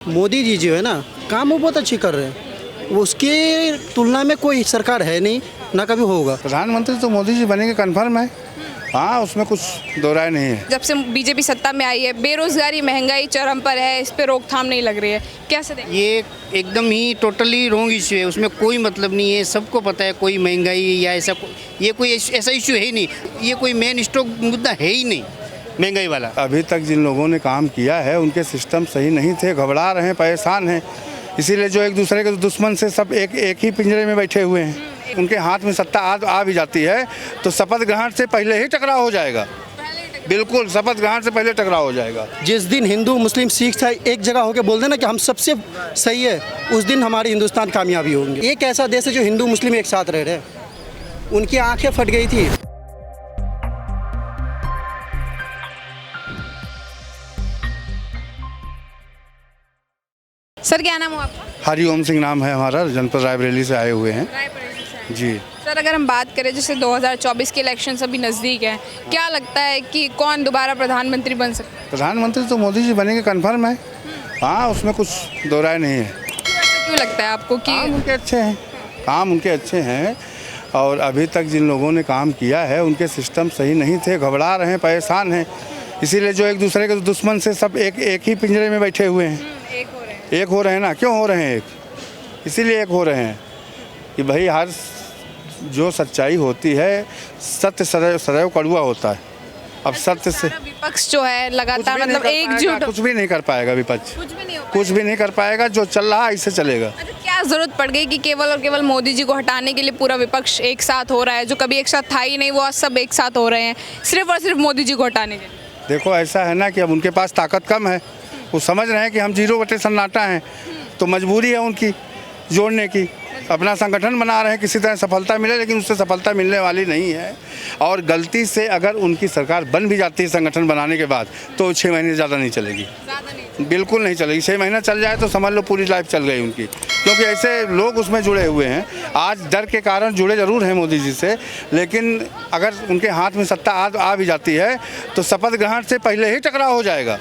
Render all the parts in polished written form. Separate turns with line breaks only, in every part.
मोदी जी जो है ना, काम वो बहुत अच्छी कर रहे हैं। उसकी तुलना में कोई सरकार है नहीं, ना कभी होगा।
प्रधानमंत्री तो मोदी जी बनेंगे कंफर्म है। हाँ, उसमें कुछ दो राय नहीं है।
जब से बीजेपी सत्ता में आई है, बेरोजगारी महंगाई चरम पर है, इस पे रोकथाम नहीं लग रही है, कैसे देखें?
ये एकदम ही टोटली रॉन्ग इशू है। उसमें कोई मतलब नहीं है। सबको पता है कोई महंगाई या ये कोई ऐसा इशू है ही नहीं। ये कोई मेन स्टॉक मुद्दा है ही नहीं महंगाई वाला।
अभी तक जिन लोगों ने काम किया है उनके सिस्टम सही नहीं थे, घबरा रहे हैं, परेशान हैं। इसीलिए जो एक दूसरे के दुश्मन से सब एक ही पिंजरे में बैठे हुए हैं। उनके हाथ में सत्ता आ भी जाती है तो शपथ ग्रहण से पहले ही टकराव हो जाएगा। बिल्कुल, शपथ ग्रहण से पहले टकराव हो जाएगा।
जिस दिन हिंदू मुस्लिम सिख एक जगह होकर बोल देना कि हम सबसे सही है, उस दिन हमारी हिंदुस्तान कामयाबी होंगे। एक ऐसा देश है जो हिंदू मुस्लिम एक साथ रह रहे हैं। उनकी आंखें फट गई थी।
सर क्या नाम हो आपका?
हरिओम सिंह नाम है हमारा, जनपद रायबरेली से आए हुए हैं। जी
सर अगर हम बात करें जैसे 2024 के इलेक्शन अभी नज़दीक हैं, क्या लगता है कि कौन दोबारा प्रधानमंत्री बन सकता है?
प्रधानमंत्री तो मोदी जी बनेंगे कंफर्म है। हाँ, उसमें कुछ दो राय नहीं है।
ऐसा क्यों लगता है आपको कि
काम उनके अच्छे हैं, काम उनके अच्छे हैं। और अभी तक जिन लोगों ने काम किया है उनके सिस्टम सही नहीं थे, घबरा रहे हैं, परेशान हैं। इसीलिए जो एक दूसरे के दुश्मन से सब एक ही पिंजरे में बैठे हुए हैं। एक हो रहे हैं ना, क्यों हो रहे हैं एक? इसीलिए एक हो रहे हैं कि भाई हर जो सच्चाई होती है, सत्य सदैव कड़वा होता है। अब सत्य से
विपक्ष जो है लगातार मतलब एकजुट
कुछ भी नहीं कर पाएगा विपक्ष,
कुछ भी नहीं हो
कुछ भी नहीं कर पाएगा। जो चल रहा है इससे चलेगा।
अच्छा, क्या जरूरत पड़ गई कि केवल और केवल मोदी जी को हटाने के लिए पूरा विपक्ष एक साथ हो रहा है? जो कभी एक साथ था ही नहीं, वो आज सब एक साथ हो रहे हैं सिर्फ और सिर्फ मोदी जी को हटाने के लिए।
देखो, ऐसा है ना कि अब उनके पास ताकत कम है। वो समझ रहे हैं कि हम 0 सन्नाटा हैं, तो मजबूरी है उनकी जोड़ने की। अपना संगठन बना रहे हैं, किसी तरह सफलता मिले, लेकिन उससे सफलता मिलने वाली नहीं है। और गलती से अगर उनकी सरकार बन भी जाती है संगठन बनाने के बाद, तो 6 महीने ज़्यादा नहीं चलेगी, बिल्कुल नहीं चलेगी। 6 महीना चल जाए तो समझ लो पूरी लाइफ चल गई उनकी, क्योंकि ऐसे लोग उसमें जुड़े हुए हैं। आज डर के कारण जुड़े ज़रूर हैं मोदी जी से, लेकिन अगर उनके हाथ में सत्ता आ भी जाती है तो शपथ ग्रहण से पहले ही टकराव हो जाएगा।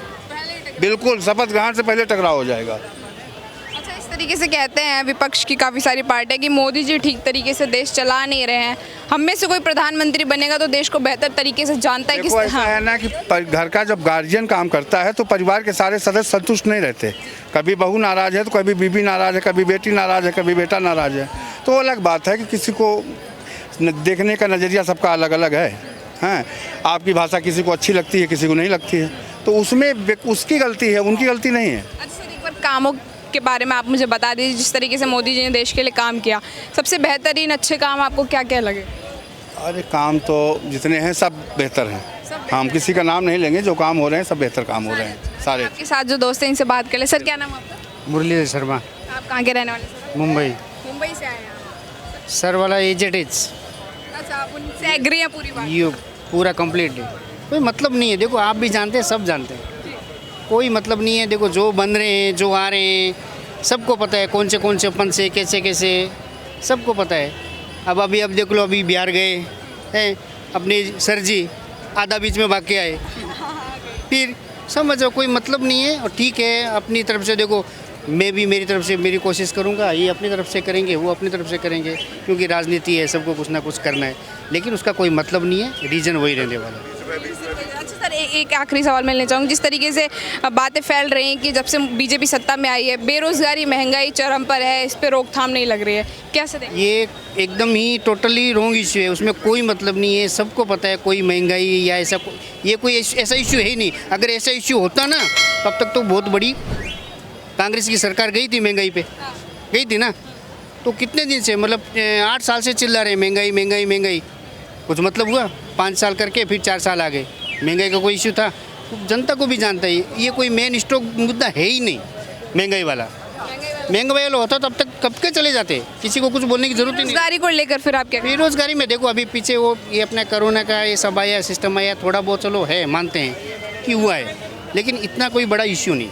बिल्कुल, शपथ ग्रहण से पहले टकराव हो जाएगा।
अच्छा, इस तरीके से कहते हैं विपक्ष की काफ़ी सारी पार्टियां कि मोदी जी ठीक तरीके से देश चला नहीं रहे हैं। हम में से कोई प्रधानमंत्री बनेगा तो देश को बेहतर तरीके से जानता है कि
देखो, ऐसा है ना कि घर का जब गार्जियन काम करता है तो परिवार के सारे सदस्य संतुष्ट नहीं रहते। कभी बहू नाराज है तो कभी बीबी नाराज है, कभी बेटी नाराज है, कभी बेटा नाराज है। तो अलग बात है कि किसी को देखने का नज़रिया सबका अलग अलग है। हाँ, आपकी भाषा किसी को अच्छी लगती है, किसी को नहीं लगती है, तो उसमें उसकी गलती है, उनकी गलती नहीं है।
अच्छा सर, एक बार कामों के बारे में आप मुझे बता दीजिए, जिस तरीके से मोदी जी ने देश के लिए काम किया, सबसे बेहतरीन अच्छे काम आपको क्या क्या लगे?
अरे काम तो जितने हैं सब बेहतर हैं। हम किसी का नाम नहीं लेंगे, जो काम हो रहे हैं सब बेहतर काम हो रहे हैं सारे।
आपके साथ जो दोस्त हैं इनसे बात कर ले। सर क्या नाम है आपका?
मुरलीधर शर्मा,
आप कहाँ के रहने वाले सर?
मुंबई।
मुंबई से आए हैं आप।
सर वाला एजेड
अच्छा, आप उनसे एग्री हैं पूरी बात?
ये पूरा कंप्लीट है। कोई मतलब नहीं है। देखो, आप भी जानते हैं, सब जानते हैं, कोई मतलब नहीं है। देखो, जो बन रहे हैं, जो आ रहे हैं, सबको पता है कौन से अपन से कैसे कैसे, सबको पता है। अब देख लो, अभी बिहार गए हैं अपने सर जी, आधा बीच में भाग के आए, फिर समझो कोई मतलब नहीं है। और ठीक है, अपनी तरफ से देखो, मैं भी मेरी तरफ से मेरी कोशिश करूंगा, ये अपनी तरफ से करेंगे, वो अपनी तरफ से करेंगे, क्योंकि राजनीति है, सबको कुछ ना कुछ करना है। लेकिन उसका कोई मतलब नहीं है, रीजन वही रहने वाला है।
अच्छा सर, एक आखिरी सवाल मैं लेना चाहूँगी। जिस तरीके से बातें फैल रही हैं कि जब से बीजेपी सत्ता में आई है, बेरोजगारी महंगाई चरम पर है, इस पे रोकथाम नहीं लग रही है, कैसे देखें?
ये एकदम ही टोटली रॉन्ग इशू है। उसमें कोई मतलब नहीं है। सबको पता है कोई महंगाई या ये कोई ऐसा इशू है ही नहीं। अगर ऐसा इशू होता ना, तब तक तो बहुत बड़ी कांग्रेस की सरकार गई थी, महंगाई पे गई थी ना। तो कितने दिन से, मतलब 8 साल से चिल्ला रहे महंगाई महंगाई महंगाई, कुछ मतलब हुआ? 5 साल करके फिर 4 साल आ गए। महंगाई का कोई इशू था? जनता को भी जानता है ये कोई मेन स्टॉक मुद्दा है ही नहीं महंगाई वाला। महंगाई वाला होता तब तक कब के चले जाते, किसी को कुछ बोलने की जरूरत ही नहीं।
बेरोजगारी को लेकर फिर आप क्या?
बेरोजगारी में देखो, अभी पीछे वो ये अपना कोरोना का ये सब आया, सिस्टम आया, थोड़ा बहुत चलो है, मानते हैं कि हुआ है, लेकिन इतना कोई बड़ा इश्यू नहीं।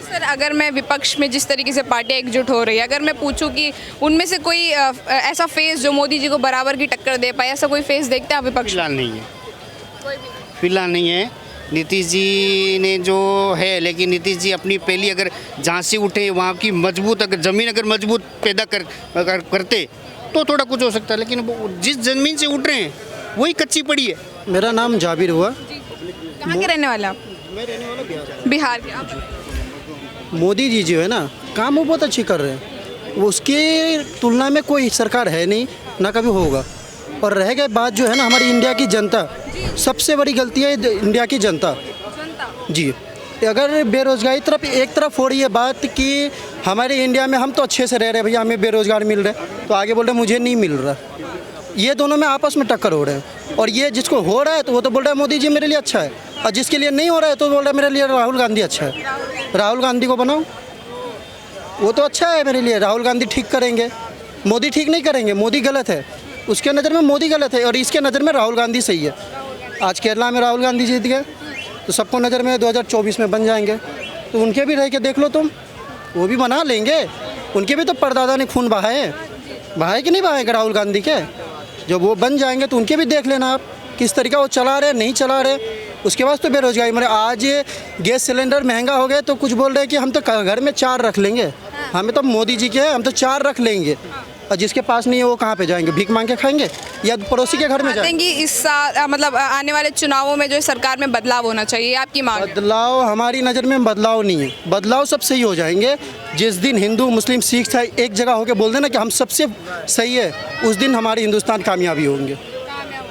सर अगर मैं विपक्ष में जिस तरीके से पार्टियां एकजुट हो रही है, अगर मैं पूछूं कि उनमें से कोई ऐसा फेस जो मोदी जी को बराबर की टक्कर दे पाए, ऐसा कोई फेस देखते हैं आप विपक्ष?
फिलहाल नहीं है, फिलहाल नहीं है। नीतीश जी ने जो है, लेकिन नीतीश जी अपनी पहली अगर जहाँ से उठे वहाँ की मजबूत अगर ज़मीन अगर मजबूत पैदा करते तो थोड़ा कुछ हो सकता है, लेकिन वो जिस ज़मीन से उठ रहे हैं वही कच्ची पड़ी है।
मेरा नाम जाबिर हुआ।
कहाँ के रहने वाले आप?
मैं रहने वाला
बिहार के। आप
मोदी जी जो है ना, काम वो बहुत अच्छी कर रहे हैं। वो उसकी तुलना में कोई सरकार है नहीं, ना कभी होगा। और रह गई बात जो है ना हमारी इंडिया की जनता, सबसे बड़ी गलती है इंडिया की जनता जी। अगर बेरोजगारी तरफ एक तरफ हो रही है बात कि हमारे इंडिया में हम तो अच्छे से रह रहे हैं भैया, हमें बेरोजगार मिल रहे हैं, तो आगे बोल रहे मुझे नहीं मिल रहा। ये दोनों में आपस में टक्कर हो रहे हैं। और ये जिसको हो रहा है तो वो तो बोल रहा है मोदी जी मेरे लिए अच्छा है, और जिसके लिए नहीं हो रहा है तो बोल रहा है मेरे लिए राहुल गांधी अच्छा है। राहुल गांधी को बनाओ, वो तो अच्छा है मेरे लिए। राहुल गांधी ठीक करेंगे, मोदी ठीक नहीं करेंगे। मोदी गलत है, उसके नज़र में मोदी गलत है, और इसके नज़र में राहुल गांधी सही है। आज केरला में राहुल गांधी जीत गए तो सबको नज़र में 2024 में बन जाएंगे। तो उनके भी रह के देख लो तुम, वो भी बना लेंगे। उनके भी तो परदादा ने खून बहाए कि नहीं बहाए राहुल गांधी के। जब वो बन जाएंगे तो उनके भी देख लेना आप किस तरीका वो चला रहे नहीं चला रहे। उसके बाद तो बेरोजगारी मरे। आज गैस सिलेंडर महंगा हो गया तो कुछ बोल रहे हैं कि हम तो घर में 4 रख लेंगे, हमें तो मोदी जी के हैं, हम तो 4 रख लेंगे। और जिसके पास नहीं है वो कहाँ पे जाएंगे, भीख मांग के खाएंगे या पड़ोसी के घर में जाएंगे।
इस साल मतलब आने वाले चुनावों में जो सरकार में बदलाव होना चाहिए, आपकी मांग है?
बदलाव हमारी नज़र में बदलाव नहीं है। बदलाव सब सही हो जाएंगे जिस दिन हिंदू मुस्लिम सिख एक जगह होकर बोल देना कि हम सबसे सही है, उस दिन हमारी हिंदुस्तान कामयाबी होंगे।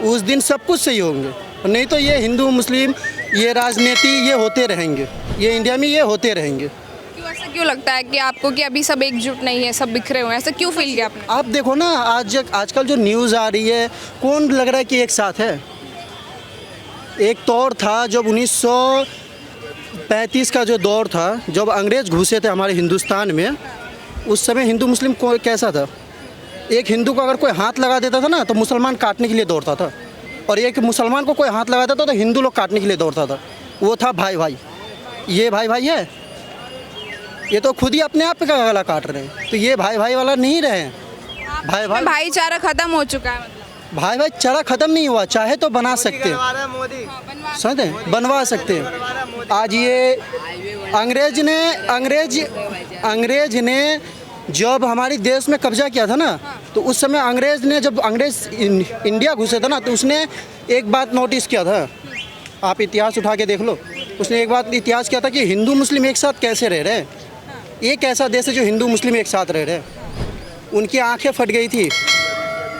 उस दिन सब कुछ सही होंगे। नहीं तो ये हिंदू मुस्लिम ये राजनीति ये होते रहेंगे, ये इंडिया में ये होते रहेंगे।
ऐसा क्यों लगता है कि आपको कि अभी सब एकजुट नहीं है, सब बिखरे हुए हैं? ऐसा क्यों फील किया आपने?
आप देखो ना आजकल जो न्यूज़ आ रही है, कौन लग रहा है कि एक साथ है। एक दौर था जब 1935 का जो दौर था, जब अंग्रेज़ घुसे थे हमारे हिंदुस्तान में, उस समय हिंदू मुस्लिम कैसा था। एक हिंदू को अगर कोई हाथ लगा देता था ना तो मुसलमान काटने के लिए दौड़ता था, और एक मुसलमान को कोई हाथ लगा देता था तो हिंदू लोग काटने के लिए दौड़ता था। वो था भाई भाई। ये भाई भाई है, ये तो खुद ही अपने आप का गला काट रहे हैं। तो ये भाई भाई वाला नहीं रहे हैं।
भाईचारा खत्म हो चुका है, मतलब
भाई भाई चारा खत्म नहीं हुआ, चाहे तो बना सकते हैं, समझे, बनवा सकते हैं। आज ये अंग्रेज ने जब हमारे देश में कब्जा किया था ना, तो उस समय जब अंग्रेज इंडिया घुसे था ना, तो उसने एक बात नोटिस किया था। आप इतिहास उठा के देख लो, उसने एक बात इतिहास किया था कि हिंदू मुस्लिम एक साथ कैसे रह रहे हैं। एक ऐसा देश है जो हिंदू मुस्लिम एक साथ रह रहे हैं। उनकी आंखें फट गई थी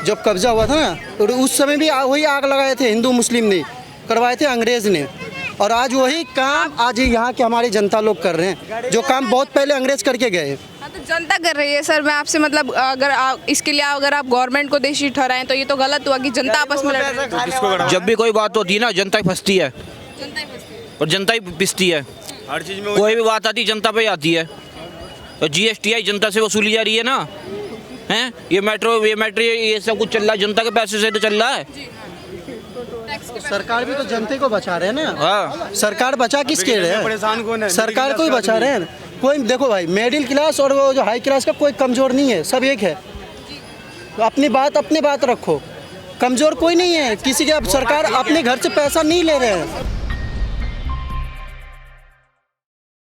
जब कब्जा हुआ था ना, तो उस समय भी वही आग लगाए थे हिंदू मुस्लिम ने, करवाए थे अंग्रेज़ ने। और आज वही काम आज यहाँ के हमारी जनता लोग कर रहे हैं, जो काम बहुत पहले अंग्रेज़ करके गए।
हाँ, तो जनता कर रही है। सर मैं आपसे मतलब अगर आप इसके लिए अगर आप गवर्नमेंट को दोषी ठहराएं तो ये तो गलत हुआ कि जनता आपस में लड़ रही है।
जब भी कोई बात होती है ना, जनता ही फंसती है और जनता ही पिसती है।
हर चीज़ में
कोई भी बात आती जनता पे आती है। तो GST जनता से वसूली जा रही है ना, हैं? ये मेट्रो ये सब कुछ चल रहा है, जनता के पैसे से तो चल रहा है।
सरकार भी तो जनता को बचा रहे हैं ना।
हाँ,
सरकार बचा किसके रहे हैं?
परेशान कौन है?
सरकार को ही बचा रहे हैं। कोई देखो भाई, मिडिल क्लास और वो जो हाई क्लास का कोई कमज़ोर नहीं है, सब एक है। तो अपनी बात रखो, कमज़ोर कोई नहीं है किसी के। अब सरकार अपने घर से पैसा नहीं ले रहे हैं।